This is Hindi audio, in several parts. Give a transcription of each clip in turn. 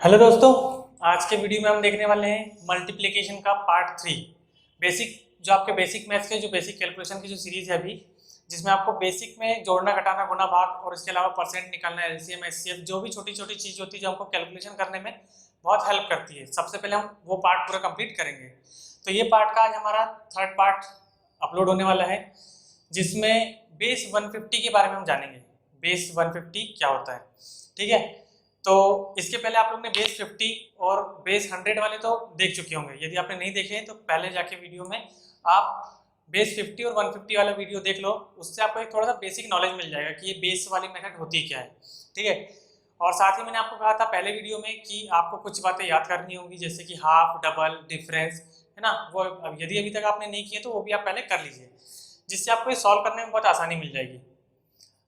हेलो दोस्तों, आज के वीडियो में हम देखने वाले हैं मल्टीप्लिकेशन का पार्ट 3। बेसिक जो आपके बेसिक मैथ्स के जो बेसिक कैलकुलेशन की जो सीरीज है अभी, जिसमें आपको बेसिक में जोड़ना घटाना गुणा भाग और इसके अलावा परसेंट निकालना, एलसीएम एचसीएफ, जो भी छोटी छोटी चीज़ होती है जो हमको कैलकुलेशन करने में बहुत हेल्प करती है। सबसे पहले हम वो पार्ट पूरा कंप्लीट करेंगे। तो ये पार्ट का आज हमारा थर्ड पार्ट अपलोड होने वाला है, जिसमें बेस 150 के बारे में हम जानेंगे। बेस 150 क्या होता है, ठीक है। तो इसके पहले आप लोग ने बेस 50 और बेस 100 वाले तो देख चुके होंगे। यदि आपने नहीं देखे हैं तो पहले जाके वीडियो में आप बेस 50 और 150 वाला वीडियो देख लो। उससे आपको एक थोड़ा सा बेसिक नॉलेज मिल जाएगा कि ये बेस वाली मेथड होती क्या है, ठीक है। और साथ ही मैंने आपको कहा था पहले वीडियो में कि आपको कुछ बातें याद करनी होंगी, जैसे कि हाफ, डबल, डिफरेंस, है ना। वो यदि अभी तक आपने नहीं किए तो वो भी आप पहले कर लीजिए, जिससे आपको ये सॉल्व करने में बहुत आसानी मिल जाएगी।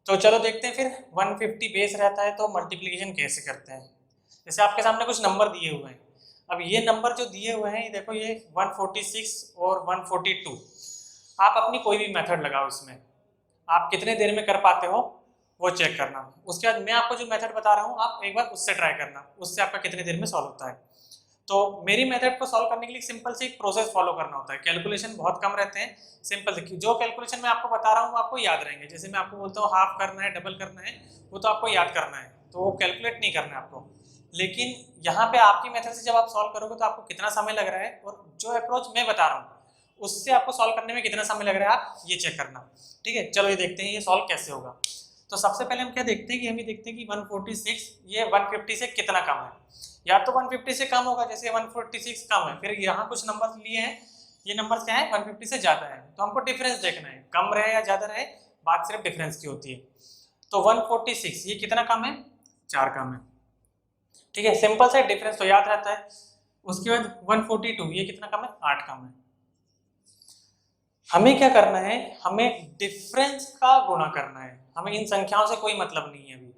तो चलो देखते हैं फिर 150 बेस रहता है तो मल्टीप्लिकेशन कैसे करते हैं। जैसे आपके सामने कुछ नंबर दिए हुए हैं। अब ये नंबर जो दिए हुए हैं, ये देखो, ये 146 और 142। आप अपनी कोई भी मेथड लगाओ, इसमें आप कितने देर में कर पाते हो वो चेक करना। उसके बाद मैं आपको जो मेथड बता रहा हूँ आप एक बार उससे ट्राई करना, उससे आपका कितने देर में सॉल्व होता है। तो मेरी मेथड को सॉल्व करने के लिए सिंपल से एक प्रोसेस फॉलो करना होता है। कैलकुलेशन बहुत कम रहते हैं, सिंपल से जो कैलकुलेशन मैं आपको बता रहा हूँ वो आपको याद रहेंगे। जैसे मैं आपको बोलता हूँ हाफ करना है, डबल करना है, वो तो आपको याद करना है, तो वो कैलकुलेट नहीं करना है आपको। लेकिन यहाँ पे आपकी मेथड से जब आप सॉल्व करोगे तो आपको कितना समय लग रहा है और जो अप्रोच मैं बता रहा हूँ उससे आपको सॉल्व करने में कितना समय लग रहा है, आप ये चेक करना, ठीक है। चलो ये देखते हैं ये सॉल्व कैसे होगा। तो सबसे पहले हम क्या देखते हैं कि हम ये देखते हैं कि 146 ये 150 से कितना कम है। या तो 150 से कम होगा, जैसे 146 कम है, फिर यहाँ कुछ नंबर लिए हैं, ये नंबर क्या है 150 से ज्यादा है, तो हमको डिफरेंस देखना है, कम रहे या ज्यादा रहे, बात सिर्फ डिफरेंस की होती है। तो 146 ये कितना कम है, 4 कम है, ठीक है। सिंपल से डिफरेंस तो याद रहता है। उसके बाद 142 ये कितना कम है, 8 कम है। हमें क्या करना है, हमें डिफरेंस का गुणा करना है। हमें इन संख्याओं से कोई मतलब नहीं है अभी,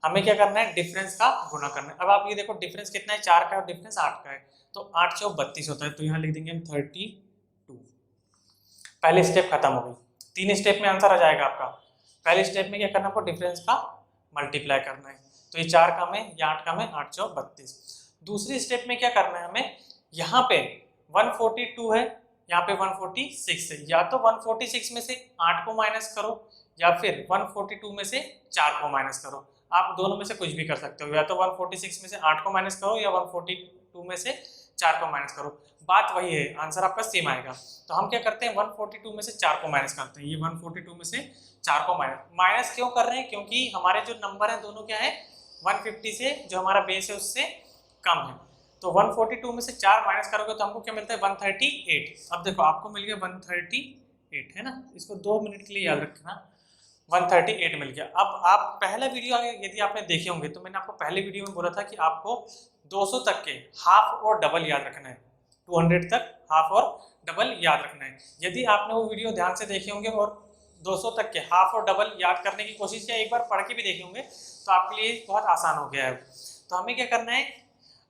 हमें क्या करना है, डिफरेंस का गुणा करना है। अब आप ये देखो डिफरेंस कितना है, 4 का और डिफरेंस 8 का है, तो 8 चौक 32 होता है, तो यहाँ लिख देंगे हम 32। पहले स्टेप खत्म हो गई। 3 स्टेप में आंसर आ जाएगा आपका। पहले स्टेप में क्या करना है, आपको डिफरेंस का मल्टीप्लाई करना है, तो ये 4 कम है, ये 8 कम है, 8 चौक 32। दूसरी स्टेप में क्या करना है हमें, यहाँ पे 142 है, यहाँ पे 146 है, या तो 146 में से 8 को माइनस करो या फिर 142 में से 4 को माइनस करो। आप दोनों में से कुछ भी कर सकते हो, या तो 146 में से 8 को माइनस करो या 142 में से 4 को माइनस करो, बात वही है, आंसर आपका सेम आएगा। तो हम क्या करते हैं, 142 में से 4 को माइनस करते हैं। ये 142 में से 4 को माइनस माइनस क्यों कर रहे हैं, क्योंकि हमारे जो नंबर हैं दोनों क्या है, 150 से जो हमारा बेस है उससे कम है। तो 142 में से 4 माइनस करोगे तो हमको क्या मिलता है, 138। अब देखो आपको मिल गया 138, है ना। इसको 2 मिनट के लिए याद रखना, 138 मिल गया। अब आप पहला वीडियो आगे यदि आपने देखे होंगे तो मैंने आपको पहले वीडियो में बोला था कि आपको 200 तक के हाफ और डबल याद रखना है, 200 तक हाफ और डबल याद रखना है। यदि आपने वो वीडियो ध्यान से देखे होंगे और 200 तक के हाफ और डबल याद करने की कोशिश किया, एक बार पढ़ के भी देखे होंगे, तो आपके लिए बहुत आसान हो गया है। तो हमें क्या करना है,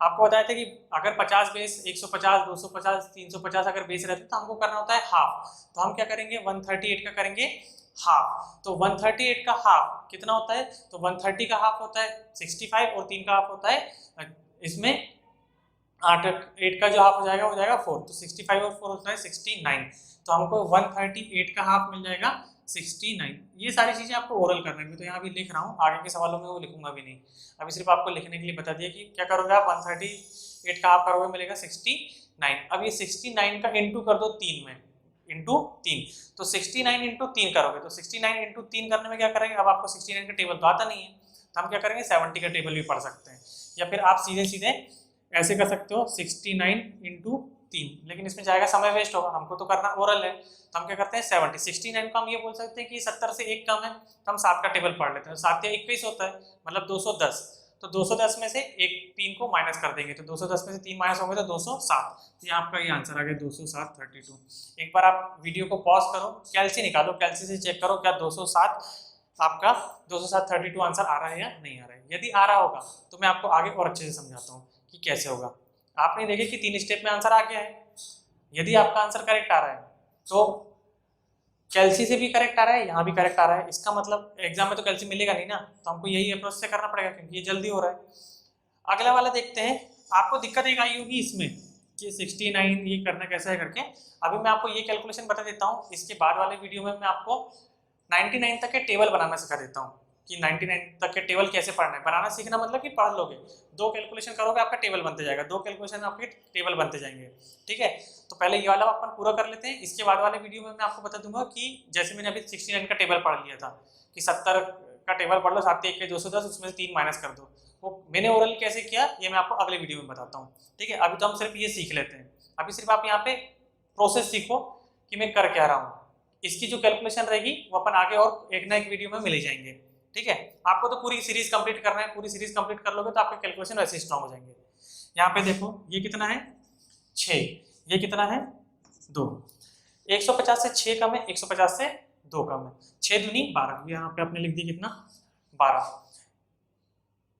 आपको बताया था कि अगर 50 बेस, 150, 250, 350 अगर बेस रहते तो हमको करना होता है हाफ। तो हम क्या करेंगे, 138 का करेंगे हाफ। तो 138 का हाफ कितना होता है, तो 130 का हाफ होता है 65 और 3 का हाफ होता है इसमें 8 का जो हाफ हो जाएगा 4, तो 65 और 4 होता है 69। तो हमको 138 का हाफ मिल जाएगा 69। ये सारी चीजें आपको ओरल करना है, मैं तो यहाँ भी लिख रहा हूँ, आगे के सवालों में वो लिखूंगा भी नहीं, अभी सिर्फ आपको लिखने के लिए बता दिया कि क्या करोगे आप, 138 का हाफ करोगे मिलेगा 69। अब ये 69 का इंटू कर दो 3 में, इंटू 3, तो 69 इंटू 3 करोगे, तो 69 इंटू 3 करने में क्या करेंगे, अब आपको 69 का टेबल तो आता नहीं है, तो हम क्या करेंगे 70 का टेबल भी पढ़ सकते हैं, या फिर आप सीधे सीधे ऐसे कर सकते हो 69 इंटू 3, लेकिन इसमें जाएगा समय वेस्ट होगा, हमको तो करना ओरल है। तो हम क्या करते हैं 70, 69 को हम ये बोल सकते हैं कि 70 से 1 कम है, तो हम 7 का टेबल पढ़ लेते हैं, 7 या 21 होता है, मतलब 210। तो 210 में से 3 को माइनस कर देंगे, तो 210 में से 3 माइनस होंगे तो 207। तो ये आपका ये आंसर आ गया 207, 32। एक बार आप वीडियो को पॉज करो, कैलसी निकालो, कैलसी से चेक करो क्या 207 आपका 207 32 आंसर आ रहा है या नहीं आ रहा है। यदि आ रहा होगा तो मैं आपको आगे और अच्छे से समझाता हूँ कि कैसे होगा। आपने देखे कि 3 स्टेप में आंसर आ गया है। यदि आपका आंसर करेक्ट आ रहा है तो कैल्सी से भी करेक्ट आ रहा है, यहाँ भी करेक्ट आ रहा है, इसका मतलब एग्जाम में तो कैल्सी मिलेगा नहीं ना, तो हमको यही अप्रोच से करना पड़ेगा क्योंकि ये जल्दी हो रहा है। अगला वाला देखते हैं। आपको दिक्कत एक आई होगी इसमें कि 69 ये करना कैसा है करके। अभी मैं आपको ये कैलकुलेशन बता देता हूँ, इसके बाद वाले वीडियो में मैं आपको 99 तक के टेबल बनाना सिखा देता हूँ कि 99 तक के टेबल कैसे पढ़ना है। बनाना सीखना मतलब कि पढ़ लोगे, 2 कैलकुलेशन करोगे आपका टेबल बनते जाएगा, 2 कैलकुलेशन आपके टेबल बनते जाएंगे। ठीक है, तो पहले ये वाला अपन पूरा कर लेते हैं। इसके बाद वाले वीडियो में मैं आपको बता दूंगा कि जैसे मैंने अभी 69 का टेबल पढ़ लिया था कि 70 का टेबल पढ़ लो, 7 1 210, उसमें से 3 माइनस कर दो। वो मैंने ओरल कैसे किया ये मैं आपको अगले वीडियो में बताता हूँ। ठीक है, अभी तो हम सिर्फ ये सीख लेते हैं। अभी सिर्फ आप यहाँ पे प्रोसेस सीखो कि मैं कर क्या रहा हूँ। इसकी जो कैलकुलेशन रहेगी वो अपन आगे और एक ना एक वीडियो में मिल जाएंगे। ठीक है, आपको तो पूरी सीरीज कंप्लीट करना है, पूरी सीरीज कंप्लीट कर लोगे तो आपके कैलकुलेशन वैसे स्ट्रॉन्ग हो जाएंगे। यहाँ पे देखो ये कितना है 6, ये कितना है 2। 150 से 6 कम है, 150 से 2 कम है, 6 दूनी 12, यहाँ पे आपने लिख दिया कितना 12।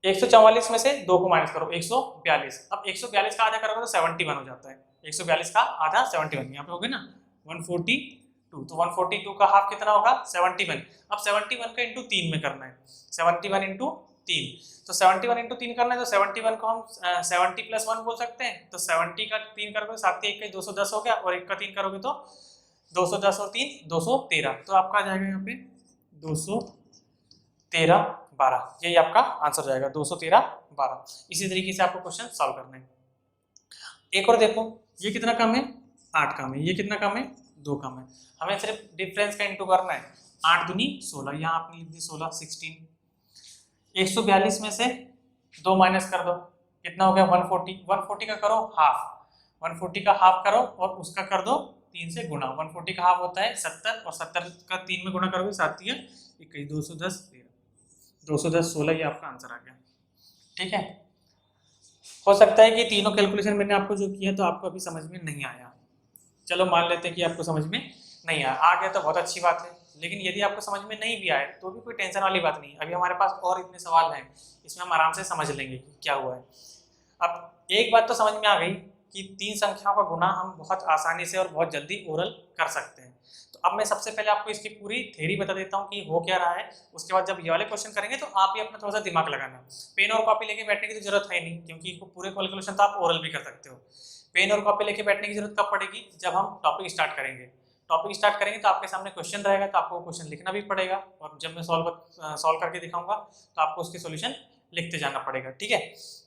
144 में से 2 को माइनस करो 142। अब 142 का आधा करोगे तो 71 हो जाता है। 142 का आधा 71, यहाँ पे हो गया ना 142। तो 142 का हाफ कितना होगा 71। अब 71 का इंटू 3 में करना है, 71 इंटू 3। तो 71 इंटू 3 करना है तो 71 को हम 70 प्लस 1 बोल सकते हैं। तो 70 का 3 करोगे 7 1 का 210 हो गया, और 1 का 3 करोगे तो 210 और 3 213। तो आपका आ जाएगा यहाँ पे 213 12, यही आपका आंसर जाएगा 213 12। इसी तरीके से आपको क्वेश्चन सॉल्व करना है। एक और देखो, ये कितना कम है 8 कम है, ये कितना कम है 2 कम है। हमें सिर्फ डिफरेंस का इंटू करना है। 8 दूनी 16, यहाँ आपने लिख दी 16 16। 142 में से 2 माइनस कर दो, कितना हो गया 140। 140 का करो हाफ, 140 का हाफ करो और उसका कर दो 3 से गुना। 140 का हाफ होता है 70, और 70 का 3 में गुना करोगे 7 या 21, 210 210 16, ये आपका आंसर आ गया। ठीक है, हो सकता है कि तीनों कैलकुलेशन मैंने आपको जो किया तो आपको अभी समझ में नहीं आया। चलो मान लेते हैं कि आपको समझ में नहीं आया, आ गया तो बहुत अच्छी बात है। लेकिन यदि आपको समझ में नहीं भी आए तो भी कोई टेंशन वाली बात नहीं। अभी हमारे पास और इतने सवाल हैं, इसमें हम आराम से समझ लेंगे कि क्या हुआ है। अब एक बात तो समझ में आ गई कि 3 संख्याओं का गुणा हम बहुत आसानी से और बहुत जल्दी ओरल कर सकते हैं। तो अब मैं सबसे पहले आपको इसकी पूरी थ्योरी बता देता हूँ कि हो क्या रहा है। उसके बाद जब ये वाले क्वेश्चन करेंगे तो आप ही अपना थोड़ा सा दिमाग लगाना। पेन और कॉपी लेके बैठने की तो जरूरत है नहीं, क्योंकि पूरे कैलकुलेशन तो आप ओरल भी कर सकते हो। पेन और कॉपी लेके बैठने की जरूरत कब पड़ेगी, जब हम टॉपिक स्टार्ट करेंगे। टॉपिक स्टार्ट करेंगे तो आपके सामने क्वेश्चन रहेगा, तो आपको क्वेश्चन लिखना भी पड़ेगा, और जब मैं सॉल्व करके दिखाऊंगा तो आपको उसके सॉल्यूशन लिखते जाना पड़ेगा। ठीक है,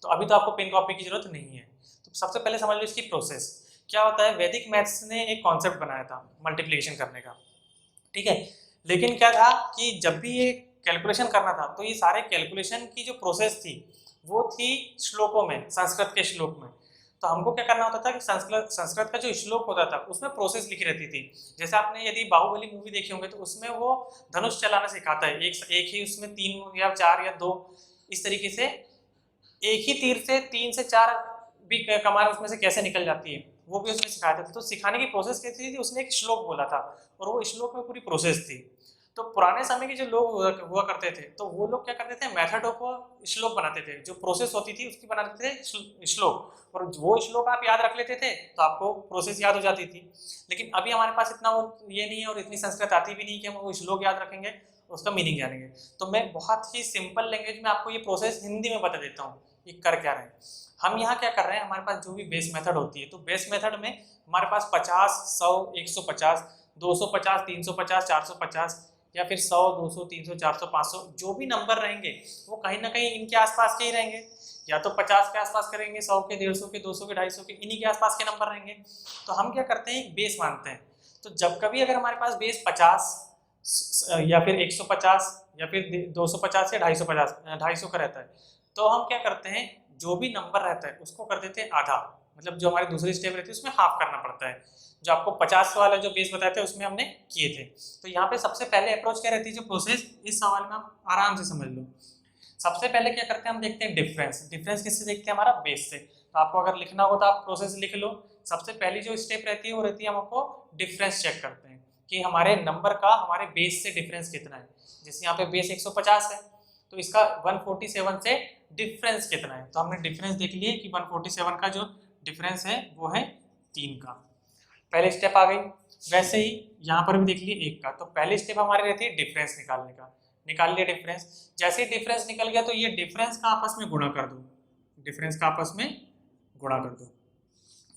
तो अभी तो आपको पेन कॉपी की जरूरत नहीं है। तो सबसे पहले समझ लो इसकी प्रोसेस क्या होता है। वैदिक मैथ्स ने एक कॉन्सेप्ट बनाया था मल्टीप्लिकेशन करने का। ठीक है, लेकिन क्या था कि जब भी ये कैलकुलेशन करना था तो ये सारे कैलकुलेशन की जो प्रोसेस थी वो थी श्लोकों में, संस्कृत के श्लोक में। तो हमको क्या करना होता था कि संस्कृत का जो श्लोक होता था उसमें प्रोसेस लिखी रहती थी। जैसे आपने यदि बाहुबली मूवी देखी होंगे तो उसमें वो धनुष चलाना सिखाता है, एक ही उसमें 3 या 4 या 2 इस तरीके से, एक ही तीर से 3 से 4 भी कमान उसमें से कैसे निकल जाती है वो भी उसमें सिखाते थे। तो सिखाने की प्रोसेस कैसी थी, उसने एक श्लोक बोला था और वो श्लोक में पूरी प्रोसेस थी। तो पुराने समय के जो लोग हुआ करते थे तो वो लोग क्या करते थे, मेथड ऑफ श्लोक बनाते थे, जो प्रोसेस होती थी उसकी बनाते थे श्लोक, और वो श्लोक आप याद रख लेते थे तो आपको प्रोसेस याद हो जाती थी। लेकिन अभी हमारे पास इतना वो ये नहीं है और इतनी संस्कृत आती भी नहीं कि हम वो श्लोक याद रखेंगे उसका मीनिंग जानेंगे। तो मैं बहुत ही सिंपल लैंग्वेज में आपको ये प्रोसेस हिंदी में बता देता हूँ ये कर क्या रहे हैं। हम यहाँ क्या कर रहे हैं, हमारे पास जो भी बेस मेथड होती है तो बेस मेथड में हमारे पास 50 100 150 250 350 450 या फिर 100 200 300 400 500 जो भी नंबर रहेंगे वो कहीं ना कहीं इनके आसपास के ही रहेंगे। या तो 50 के आसपास करेंगे, 100 के 150 के 200 के 250 के, इन्हीं के आसपास के नंबर रहेंगे। तो हम क्या करते हैं, बेस मानते हैं। तो जब कभी अगर हमारे पास बेस 50 या फिर 150 या फिर 250 या 250 का रहता है तो हम क्या करते हैं, जो भी नंबर रहता है उसको कर देते हैं आधा, मतलब जो हमारी दूसरी स्टेप रहती है उसमें हाफ करना पड़ता है। जो आपको 50 वाला जो बेस बताया था उसमें हमने किए थे। तो यहाँ पे सबसे पहले अप्रोच क्या रहती है, जो प्रोसेस इस सवाल में आप आराम से समझ लो। सबसे पहले क्या करते हैं, हम देखते हैं डिफरेंस। डिफरेंस किससे देखते हैं, हमारा बेस से। तो आपको अगर लिखना होगा तो आप प्रोसेस लिख लो। सबसे पहली जो स्टेप रहती है वो रहती है हमको डिफरेंस चेक करते हैं कि हमारे नंबर का हमारे बेस से डिफरेंस कितना है। जैसे यहाँ पे बेस 150 है तो इसका 147 से डिफरेंस कितना है। तो हमने डिफरेंस देख लिए कि 147 का जो डिफरेंस है वो है 3 का, पहली स्टेप आ गई। वैसे ही यहाँ पर भी देख लिए 1 का। तो पहली स्टेप हमारी रहती है डिफरेंस निकालने का, निकाल लिया डिफरेंस। जैसे ही डिफरेंस निकल गया तो ये डिफरेंस का आपस में गुणा कर दो, डिफरेंस का आपस में गुणा कर दो।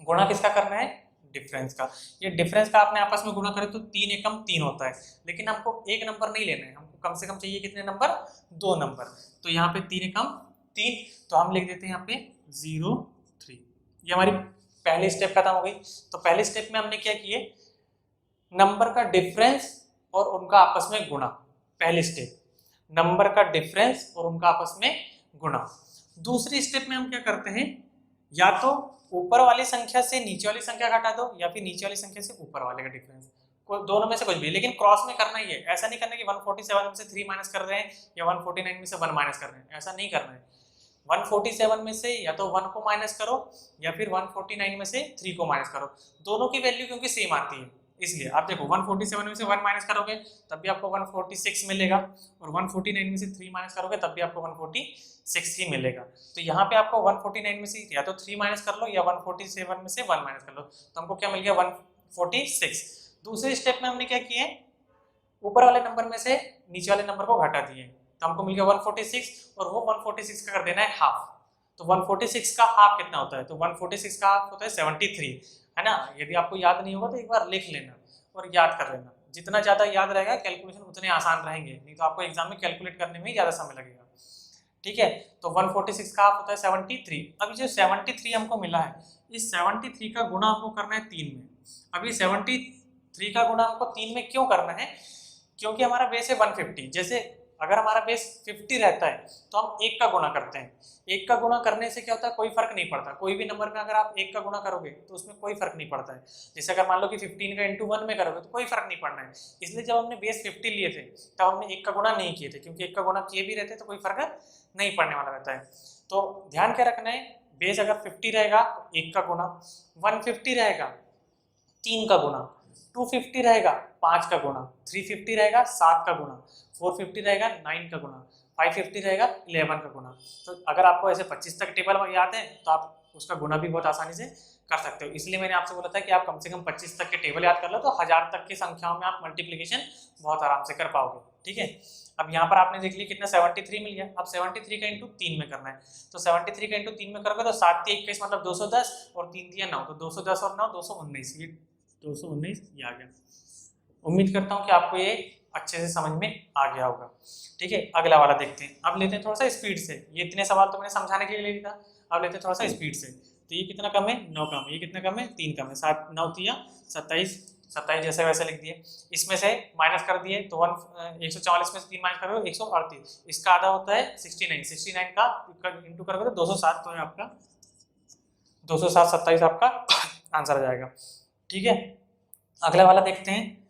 गुणा किसका करना है? डिफरेंस का। ये डिफरेंस का आपने आपस में गुणा करे तो 3 एकम 3 होता है, लेकिन हमको एक नंबर नहीं लेना है, हमको कम से कम चाहिए कितने नंबर? 2 नंबर। तो यहाँ पे 3 एकम 3, तो हम लिख देते हैं यहाँ पे 0 3। ये हमारी पहली स्टेप खत्म हो गई। तो पहले स्टेप में हमने क्या किए? नंबर का डिफरेंस और उनका आपस में गुणा। पहली स्टेप नंबर का डिफरेंस और उनका आपस में गुणा। दूसरी स्टेप में हम क्या करते हैं? या तो ऊपर वाली संख्या से नीचे वाली संख्या घटा दो, या फिर नीचे वाली संख्या से ऊपर वाले का डिफरेंस, दोनों में से कुछ भी, लेकिन क्रॉस में करना ही है। ऐसा नहीं करना कि 147 में से 3 माइनस कर रहे हैं या 149 में से 1 माइनस कर रहे हैं, ऐसा नहीं करना है। 147 में से या तो 1 को माइनस करो या फिर 149 में से 3 को माइनस करो, दोनों की वैल्यू क्योंकि सेम आती है इसलिए। आप देखो 147 में से 1 माइनस करोगे तब भी आपको 146 मिलेगा, और 149 में से 3 माइनस करोगे तब भी आपको 146 ही मिलेगा। तो यहाँ पे आपको 149 में से या तो 3 माइनस कर लो या 147 में से 1 माइनस कर लो, तो हमको क्या मिल गया? 146। दूसरी स्टेप में हमने क्या किए? ऊपर वाले नंबर में से नीचे वाले नंबर को घटा दिए, तो हमको मिल गया 146, और वो 146 का कर देना है हाफ। तो 146 का हाफ कितना होता है? तो 146 का हाफ होता है 73, है ना? यदि आपको याद नहीं होगा तो एक बार लिख लेना और याद कर लेना। जितना ज़्यादा याद रहेगा कैलकुलेशन उतने आसान रहेंगे, नहीं तो आपको एग्जाम में कैलकुलेट करने में ही ज़्यादा समय लगेगा। ठीक है, तो 146 का हाफ होता है 73। अभी जो 73 हमको मिला है, इस 73 का गुणा हमको करना है 3 में। अभी 73 का गुणा हमको 3 में क्यों करना है? क्योंकि हमारा बेस है 150। जैसे अगर हमारा बेस 50 रहता है तो हम 1 का गुणा करते हैं। 1 का गुणा करने से क्या होता है? कोई फर्क नहीं पड़ता। कोई भी नंबर में अगर आप 1 का गुणा करोगे तो उसमें कोई फर्क नहीं पड़ता है। जैसे अगर मान लो कि 15 का इंटू 1 में करोगे तो कोई फर्क नहीं पड़ना है। इसलिए जब हमने बेस 50 लिए थे तब हमने 1 का गुणा नहीं किए थे, क्योंकि 1 का गुणा किए भी रहते तो कोई फर्क नहीं पड़ने वाला रहता है। तो ध्यान क्या रखना है? बेस अगर 50 रहेगा तो 1 का गुणा, 150 रहेगा 3 का गुणा, 250 रहेगा 5 का गुणा, 350 रहेगा 7 का गुणा, 450 रहेगा 9 का गुणा, 550 रहेगा 11 का गुणा। तो अगर आपको ऐसे 25 तक टेबल याद है तो आप उसका गुणा भी बहुत आसानी से कर सकते हो। इसलिए मैंने आपसे बोला था कि आप कम से कम 25 तक के टेबल याद कर लो, तो 1000 तक की संख्याओं में आप मल्टीप्लीकेशन बहुत आराम से कर पाओगे। ठीक है, अब यहाँ पर आपने देख लिया कितना 73 मिल गया। अब 73 का इंटू 3 में करना है, तो 73 का इंटू 3 में करोगे तो 7 × 21 मतलब 210, और 3 × 9 तो 210 और 9 219, ये 219 ये आ गया। उम्मीद करता हूँ कि आपको ये अच्छे से समझ में आ गया होगा। ठीक है, अगला वाला देखते हैं। अब लेते हैं थोड़ा सा स्पीड से। ये इतने सवाल तो मैंने समझाने के लिए ले लिया था, अब लेते हैं थोड़ा सा स्पीड से। तो ये कितना कम है? 9 कम है। ये कितना कम है? 3 कम है। 7 9 3 27, 27 जैसे वैसे लिख दिए। इसमें से माइनस कर दिए तो 144 में से 3 माइनस करोगे 138, इसका आधा होता है 69, 69 का इंटू करोगे तो 207, तो है आपका 207 27 आपका आंसर आ जाएगा। ठीक है, अगला वाला देखते हैं।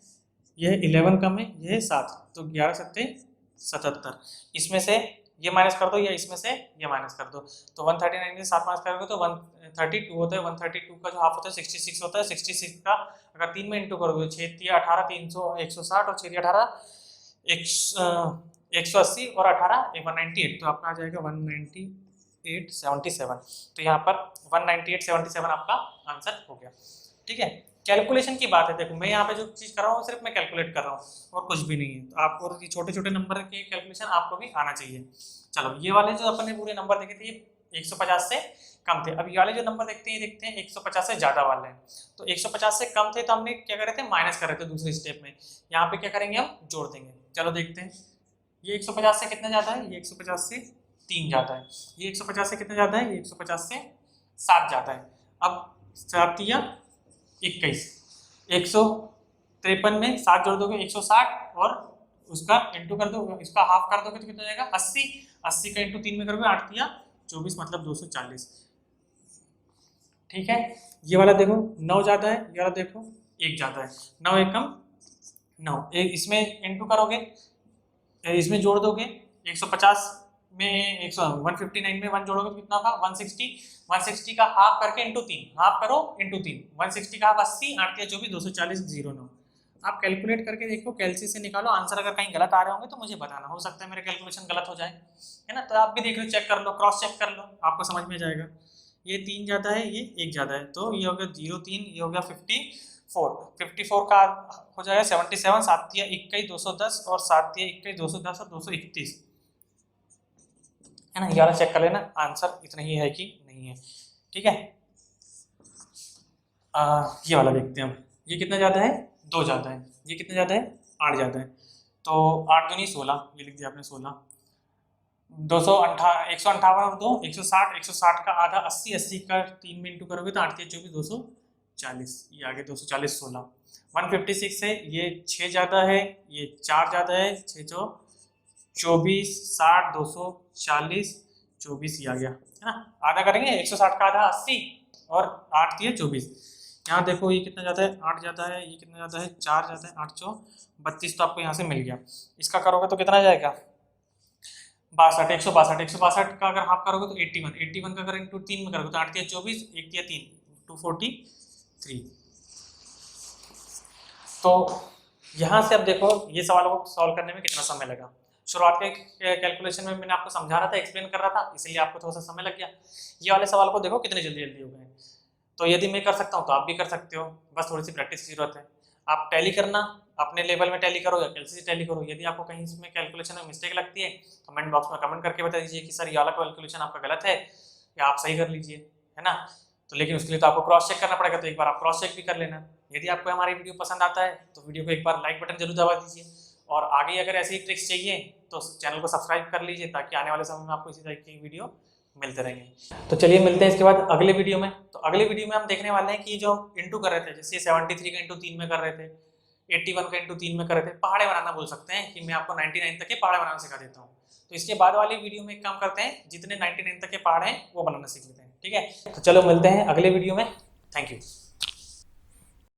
यह 11 कम है, यह 7, तो 11 सत्ते 77। इसमें से ये माइनस कर दो या इसमें से ये माइनस कर दो, तो 139 में 7 माइनस करोगे तो 132 होता है। 132 का जो हाफ होता है 66 होता है। 66 का अगर 3 में इंटू करोगे 6 × 18 300 160, और 6 × 18 180, और 18 198, तो आपका आ जाएगा 198.77। तो यहाँ पर 198.77 आपका आंसर हो गया। ठीक है, कैलकुलेशन की बात है। देखो मैं यहाँ पे जो चीज़ कर रहा हूँ सिर्फ मैं कैलकुलेट कर रहा हूँ और कुछ भी नहीं है। तो आपको छोटे छोटे नंबर के कैलकुलेशन आपको भी आना चाहिए। चलो, ये वाले जो अपन ने पूरे नंबर देखे थे ये 150 से कम थे। अब ये वाले जो नंबर देखते हैं 150 से ज़्यादा वाले हैं। तो 150 से कम थे तो हमने क्या कर रहे थे? माइनस कर रहे थे दूसरे स्टेप में। यहाँ पे क्या करेंगे? हम जोड़ देंगे। चलो देखते हैं, ये 150 से कितना ज़्यादा है? ये 150 से 3 ज़्यादा है। ये 150 से कितना ज़्यादा है? ये 150 से 7 ज़्यादा है। अब 7 × 21, 153 में 7 जोड़ दोगे 160, और उसका इंटू कर दो, इसका हाफ कर दोगे तो कितना जाएगा? 80। 80 का इंटू 3 में करोगे 8 × 24 मतलब 240। ठीक है, ये वाला देखो 9 ज़्यादा है, ये वाला देखो 1 ज़्यादा है। 9 एकम 9, इसमें इंटू करोगे, इसमें जोड़ दोगे 150 में 159 में 1 जोड़ोगे तो कितना होगा? 160। 160 का हाफ करके इंटू 3, हाफ करो इंटू 3, 160 का हाफ 80, 8 × 24 240 09। आप कैलकुलेट करके देखो, कैलसी से निकालो आंसर। अगर कहीं गलत आ रहे होंगे तो मुझे बताना, हो सकता है मेरे कैलकुलेशन गलत हो जाए, है ना? तो आप भी देख लो, चेक कर लो, क्रॉस चेक कर लो, आपको समझ में जाएगा। ये 3 ज़्यादा है, ये 1 ज़्यादा है, तो ये हो गया 03, ये हो गया 54। 54 का हो जाएगा 77, 7 × 21 210, और 7 × 21 210 और 231। है ना। ये वाला चेक कर लेना आंसर इतना ही है कि नहीं है, ठीक है। ये वाला देखते हैं हम, ये कितना ज़्यादा है, 2 ज़्यादा है, ये कितना ज़्यादा है, 8 ज़्यादा है। तो 8 दूनी 16, ये लिख दिया आपने 16। 158 और 2 160, 160 का आधा 80, 80 का 3 में इंटू करोगे तो 8 3 24 240, ये आगे 240 16। 156 है, ये 6 ज़्यादा है, ये 4 ज़्यादा है, 6 चौ 24, 60 240 24, ये आ गया है ना। आधा करेंगे 160 का आधा 80 और 8 दिए 24। यहाँ देखो ये कितना ज़्यादा है, 8 ज़्यादा है, ये कितना ज़्यादा है, 4 ज़्यादा है, 8 चौ 32, तो आपको यहाँ से मिल गया। इसका करोगे तो कितना जाएगा, 62, 162, 162 का अगर हाफ करोगे तो 81, 81 का अगर इंटू 3 में करोगे तो 8 3 24, 1 3 3 243। तो यहाँ से अब देखो ये सवाल को सॉल्व करने में कितना समय लगा। शुरुआत के कैलकुलेशन में मैंने आपको समझा रहा था, एक्सप्लेन कर रहा था, इसलिए आपको थोड़ा सा समय लग गया। ये वाले सवाल को देखो कितने जल्दी जल्दी हो गए। तो यदि मैं कर सकता हूँ तो आप भी कर सकते हो, बस थोड़ी सी प्रैक्टिस की जरूरत है। आप टैली करना, अपने लेवल में टैली करो या कैलसी टैली करो। यदि आपको कहीं इसमें कैलकुलेशन में मिस्टेक लगती है कमेंट बॉक्स में कमेंट करके बता दीजिए कि सर ये वाला कैलकुलेशन आपका गलत है या आप सही कर लीजिए, है ना। तो लेकिन उसके लिए तो आपको क्रॉस चेक करना पड़ेगा, तो एक बार आप क्रॉस चेक भी कर लेना। यदि आपको हमारी वीडियो पसंद आता है तो वीडियो को एक बार लाइक बटन जरूर दबा दीजिए, और आगे अगर ऐसी ट्रिक्स चाहिए तो चैनल को सब्सक्राइब कर लीजिए, ताकि आने वाले समय में आपको इसी तरह की वीडियो मिलते रहेंगे। तो चलिए मिलते हैं इसके बाद अगले वीडियो में। तो अगले वीडियो में हम देखने वाले हैं कि जो इंटू कर रहे थे, जैसे 73 का इंटू 3 में कर रहे थे, 81 का इंटू 3 में कर रहे थे, पहाड़े बनाना बोल सकते हैं कि मैं आपको 99 तक के पहाड़े बनाना सिखा देता हूँ। तो इसके बाद वाली वीडियो में एक काम करते हैं, जितने 99 तक के पहाड़ हैं वो बनाना सीख लेते हैं, ठीक है। तो चलो मिलते हैं अगले वीडियो में, थैंक यू।